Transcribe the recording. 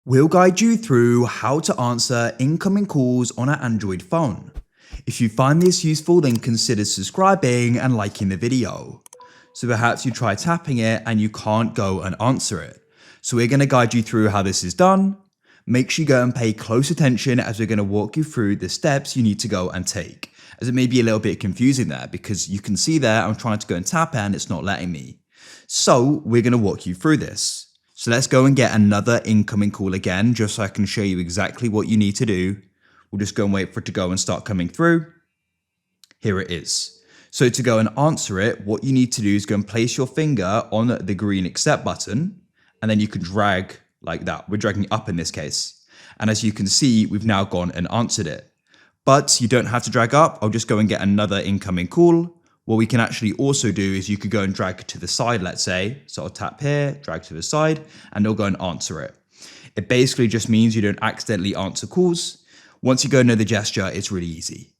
We'll guide you through how to answer incoming calls on an Android phone. If you find this useful, then consider subscribing and liking the video. So perhaps you try tapping it and you can't go and answer it. So we're going to guide you through how this is done. Make sure you go and pay close attention as we're going to walk you through the steps you need to go and take. As it may be a little bit confusing there because you can see there I'm trying to go and tap it and it's not letting me. So we're going to walk you through this. So let's go and get another incoming call again, just so I can show you exactly what you need to do. We'll just go and wait for it to go and start coming through. Here it is. So to go and answer it, what you need to do is go and place your finger on the green accept button, and then you can drag like that. We're dragging up in this case. And as you can see, we've now gone and answered it. But you don't have to drag up. I'll just go and get another incoming call. What we can actually also do is you could go and drag to the side, let's say. So I'll tap here, drag to the side, and it'll go and answer it. It basically just means you don't accidentally answer calls. Once you go and know the gesture, it's really easy.